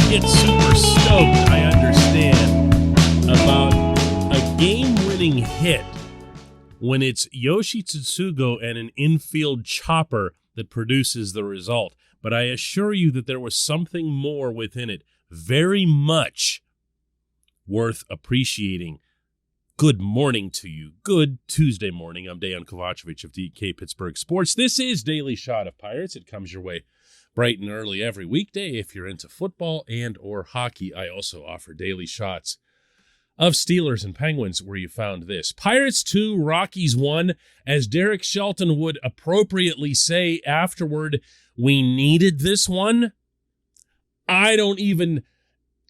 get super stoked, I understand, about a game-winning hit when it's Yoshi Tsutsugo and an infield chopper that produces the result. But I assure you that there was something more within it, very much worth appreciating. Good morning to you. Good Tuesday morning. I'm Dejan Kovacevic of DK Pittsburgh Sports. This is Daily Shot of Pirates. It comes your way bright and early every weekday. If you're into football and or hockey, I also offer daily shots of Steelers and Penguins where you found this. Pirates 2, Rockies 1. As Derek Shelton would appropriately say afterward, we needed this one. I don't even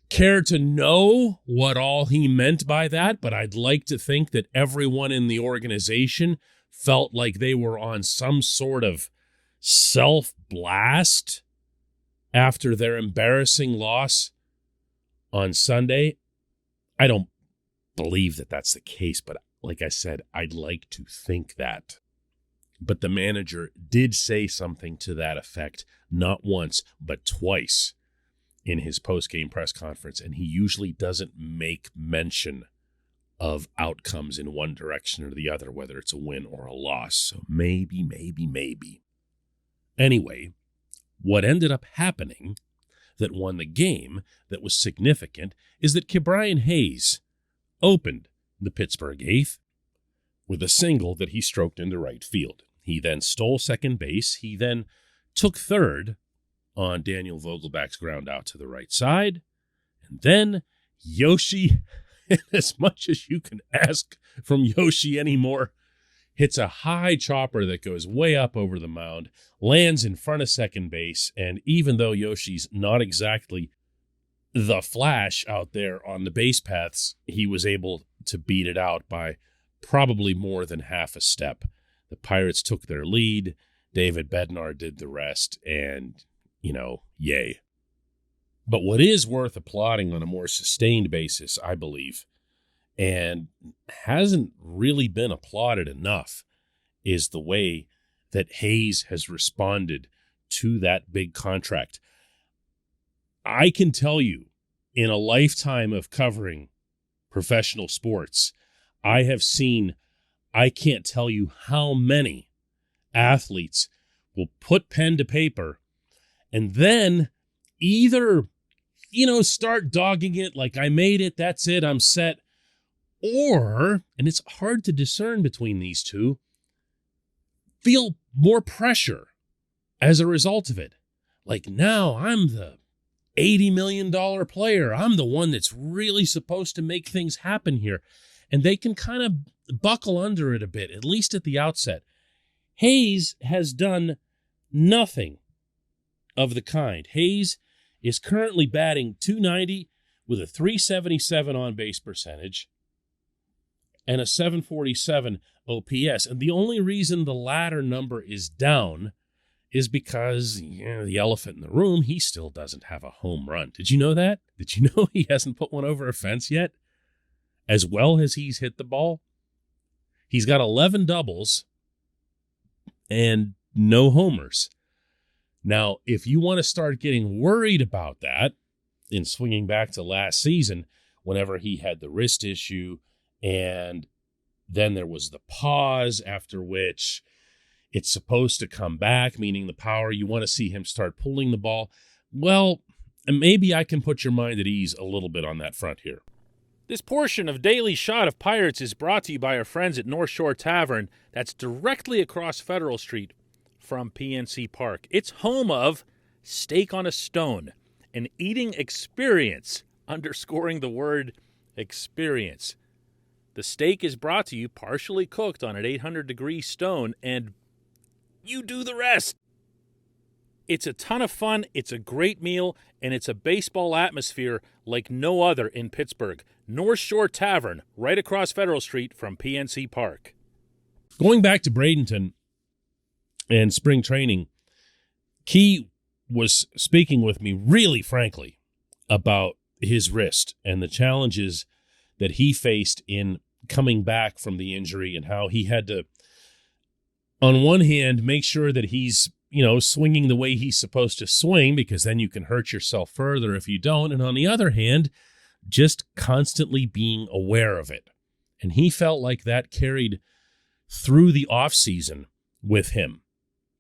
care to know what all he meant by that, but I'd like to think that everyone in the organization felt like they were on some sort of self-blast after their embarrassing loss on Sunday. I don't believe that that's the case, but like I said, I'd like to think that. But the manager did say something to that effect, not once, but twice in his post-game press conference, and he usually doesn't make mention of outcomes in one direction or the other, whether it's a win or a loss. So maybe. Anyway, what ended up happening that won the game that was significant is that Ke'Bryan Hayes opened the Pittsburgh eighth with a single that he stroked into right field. He then stole second base. He then took third on Daniel Vogelback's ground out to the right side. And then Yoshi, as much as you can ask from Yoshi anymore, hits a high chopper that goes way up over the mound, lands in front of second base, and even though Yoshi's not exactly the Flash out there on the base paths, he was able to beat it out by probably more than half a step. The Pirates took their lead. David Bednar did the rest, and, yay. But what is worth applauding on a more sustained basis, I believe, and hasn't really been applauded enough, is the way that Hayes has responded to that big contract. I can tell you, in a lifetime of covering professional sports, I have seen, I can't tell you how many athletes will put pen to paper and then either, start dogging it like I made it, that's it, I'm set, or, and it's hard to discern between these two, feel more pressure as a result of it. Like, now I'm the $80 million player. I'm the one that's really supposed to make things happen here. And they can kind of buckle under it a bit, at least at the outset. Hayes has done nothing of the kind. Hayes is currently batting .290 with a .377 on-base percentage and a .747 OPS. And the only reason the latter number is down is because, the elephant in the room, he still doesn't have a home run. Did you know that? Did you know he hasn't put one over a fence yet? As well as he's hit the ball, he's got 11 doubles and no homers. Now, if you want to start getting worried about that, in swinging back to last season, whenever he had the wrist issue, and then there was the pause after which it's supposed to come back, meaning the power, you want to see him start pulling the ball. Well, maybe I can put your mind at ease a little bit on that front here. This portion of Daily Shot of Pirates is brought to you by our friends at North Shore Tavern. That's directly across Federal Street from PNC Park. It's home of Steak on a Stone, an eating experience, underscoring the word experience. The steak is brought to you partially cooked on an 800-degree stone, and you do the rest. It's a ton of fun, it's a great meal, and it's a baseball atmosphere like no other in Pittsburgh. North Shore Tavern, right across Federal Street from PNC Park. Going back to Bradenton and spring training, Key was speaking with me really frankly about his wrist and the challenges that he faced in coming back from the injury and how he had to, on one hand, make sure that he's swinging the way he's supposed to swing, because then you can hurt yourself further if you don't. And on the other hand, just constantly being aware of it. And he felt like that carried through the offseason with him.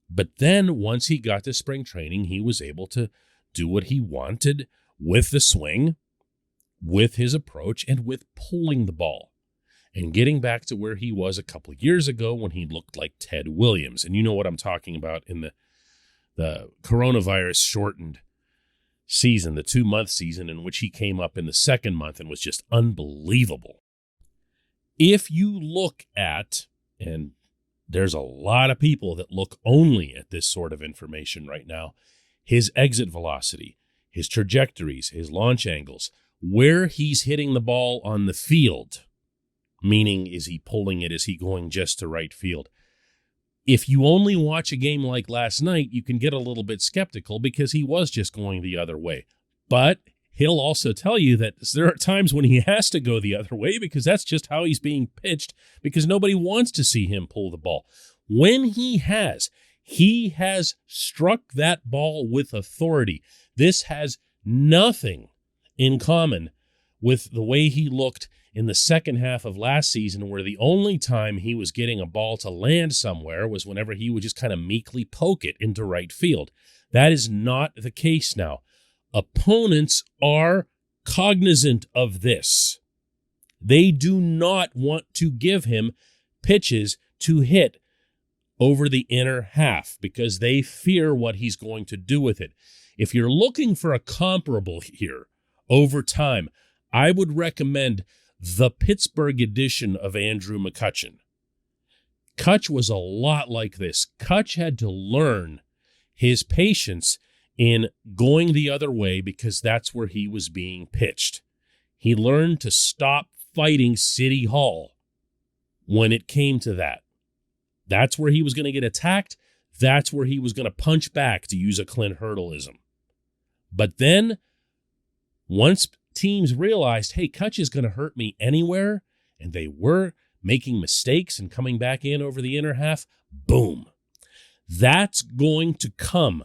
But then once he got to spring training, he was able to do what he wanted with the swing, with his approach, and with pulling the ball and getting back to where he was a couple of years ago when he looked like Ted Williams. And you know what I'm talking about in the coronavirus shortened season, the 2-month season, in which he came up in the second month and was just unbelievable. If you look at, and there's a lot of people that look only at this sort of information right now, his exit velocity, his trajectories, his launch angles, where he's hitting the ball on the field, meaning is he pulling it, is he going just to right field? If you only watch a game like last night, you can get a little bit skeptical because he was just going the other way. But he'll also tell you that there are times when he has to go the other way because that's just how he's being pitched, because nobody wants to see him pull the ball. When he has struck that ball with authority. This has nothing in common with the way he looked in the second half of last season, where the only time he was getting a ball to land somewhere was whenever he would just kind of meekly poke it into right field. That is not the case now. Opponents are cognizant of this. They do not want to give him pitches to hit over the inner half because they fear what he's going to do with it. If you're looking for a comparable here over time, I would recommend the Pittsburgh edition of Andrew McCutchen. Kutch was a lot like this. Kutch had to learn his patience in going the other way because that's where he was being pitched. He learned to stop fighting City Hall when it came to that. That's where he was going to get attacked. That's where he was going to punch back, to use a Clint Hurdleism. But then, once teams realized, hey, Kutch is going to hurt me anywhere, and they were making mistakes and coming back in over the inner half, boom. That's going to come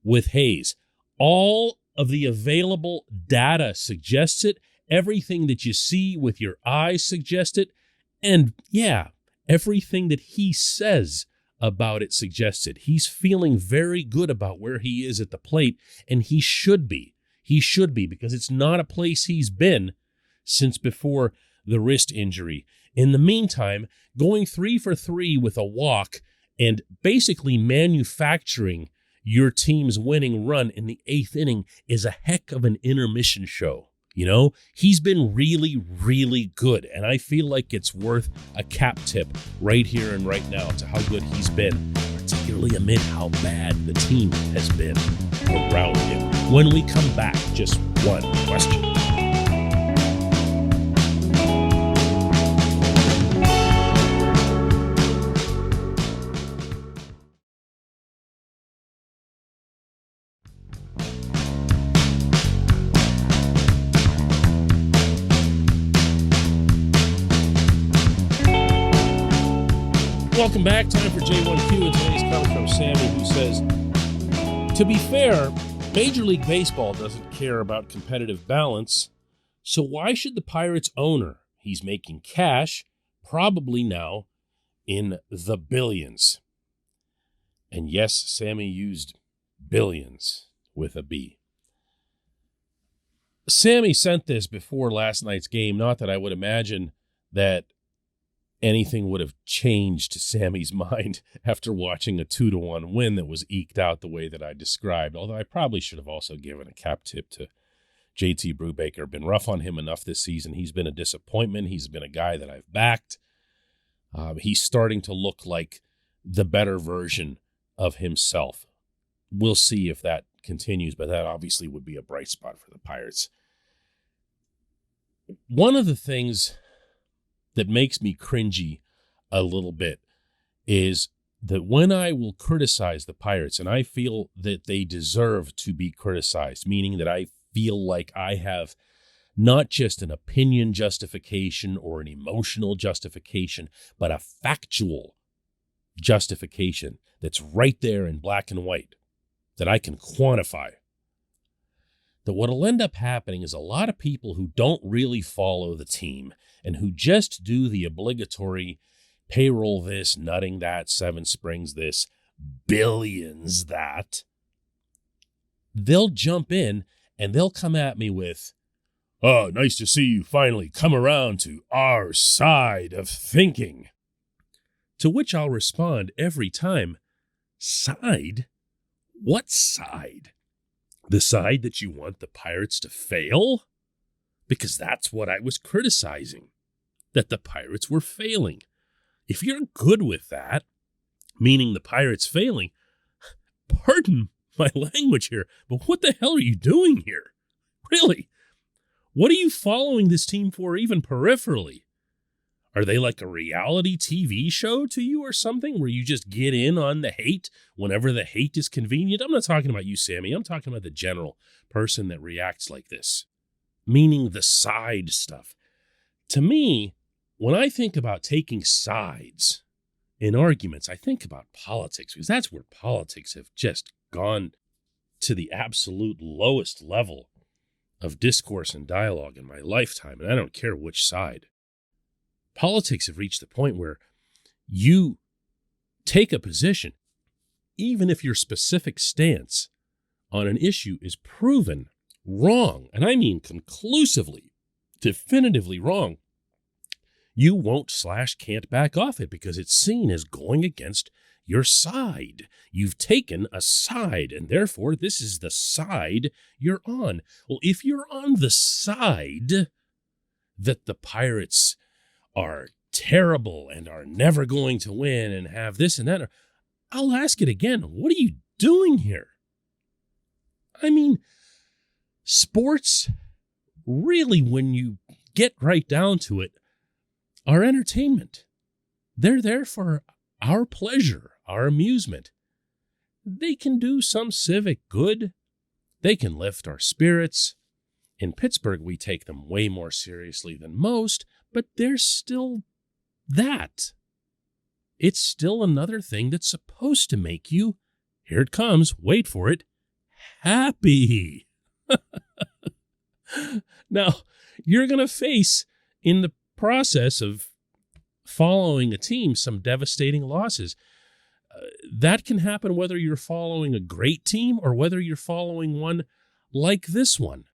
with Hayes. All of the available data suggests it. Everything that you see with your eyes suggests it. And yeah, everything that he says about it suggests it. He's feeling very good about where he is at the plate, and he should be. He should be, because it's not a place he's been since before the wrist injury. In the meantime, going 3 for 3 with a walk and basically manufacturing your team's winning run in the 8th inning is a heck of an intermission show. You know, he's been really, really good, and I feel like it's worth a cap tip right here and right now to how good he's been, particularly amid how bad the team has been around him. When we come back, just one question. Welcome back. Time for J1Q, and today's coming from Sammy, who says, to be fair, Major League Baseball doesn't care about competitive balance, so why should the Pirates owner, he's making cash, probably now in the billions? And yes, Sammy used billions with a B. Sammy sent this before last night's game, not that I would imagine that anything would have changed Sammy's mind after watching a 2-1 win that was eked out the way that I described. Although I probably should have also given a cap tip to JT Brubaker. Been rough on him enough this season. He's been a disappointment. He's been a guy that I've backed. He's starting to look like the better version of himself. We'll see if that continues, but that obviously would be a bright spot for the Pirates. One of the things that makes me cringy a little bit is that when I will criticize the Pirates, and I feel that they deserve to be criticized, meaning that I feel like I have not just an opinion justification or an emotional justification, but a factual justification that's right there in black and white that I can quantify. That what'll end up happening is a lot of people who don't really follow the team and who just do the obligatory payroll this, nutting that, Seven Springs this, billions that, they'll jump in and they'll come at me with, "Oh, nice to see you finally come around to our side of thinking." To which I'll respond every time, "Side? What side? The side that you want the Pirates to fail? Because that's what I was criticizing, that the Pirates were failing. If you're good with that, meaning the Pirates failing, pardon my language here, but what the hell are you doing here? Really? What are you following this team for even peripherally? Are they like a reality TV show to you or something where you just get in on the hate whenever the hate is convenient?" I'm not talking about you, Sammy. I'm talking about the general person that reacts like this, meaning the side stuff. To me, when I think about taking sides in arguments, I think about politics, because that's where politics have just gone to the absolute lowest level of discourse and dialogue in my lifetime, and I don't care which side. Politics have reached the point where you take a position, even if your specific stance on an issue is proven wrong, and I mean conclusively, definitively wrong, you won't / can't back off it because it's seen as going against your side. You've taken a side, and therefore this is the side you're on. Well, if you're on the side that the Pirates are terrible and are never going to win and have this and that, I'll ask it again. What are you doing here? I mean, sports, really, when you get right down to it, are entertainment. They're there for our pleasure, our amusement. They can do some civic good. They can lift our spirits. In Pittsburgh, we take them way more seriously than most, but they're still that. It's still another thing that's supposed to make you, here it comes, wait for it, happy. Now, you're going to face, in the process of following a team, some devastating losses. That can happen whether you're following a great team or whether you're following one like this one.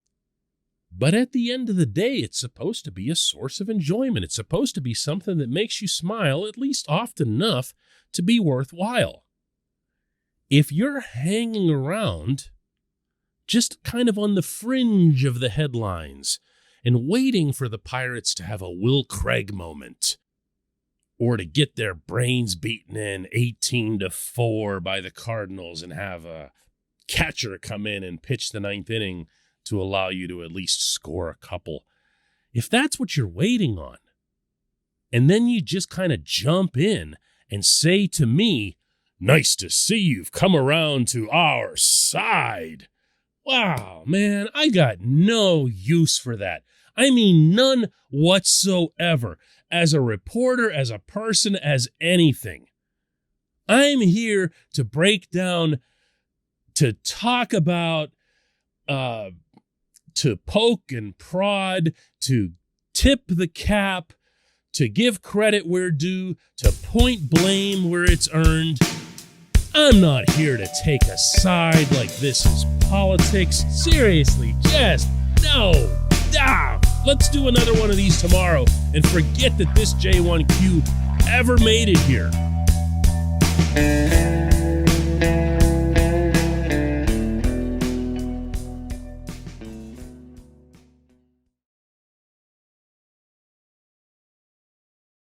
But at the end of the day, it's supposed to be a source of enjoyment. It's supposed to be something that makes you smile at least often enough to be worthwhile. If you're hanging around just kind of on the fringe of the headlines and waiting for the Pirates to have a Will Craig moment or to get their brains beaten in 18-4 by the Cardinals and have a catcher come in and pitch the ninth inning to allow you to at least score a couple. If that's what you're waiting on, and then you just kind of jump in and say to me, "Nice to see you've come around to our side." Wow, man, I got no use for that. I mean, none whatsoever. As a reporter, as a person, as anything. I'm here to break down, to talk about, to poke and prod, to tip the cap, to give credit where due, to point blame where it's earned. I'm not here to take a side like this is politics. Seriously, just no. Let's do another one of these tomorrow and forget that this J1Q ever made it here.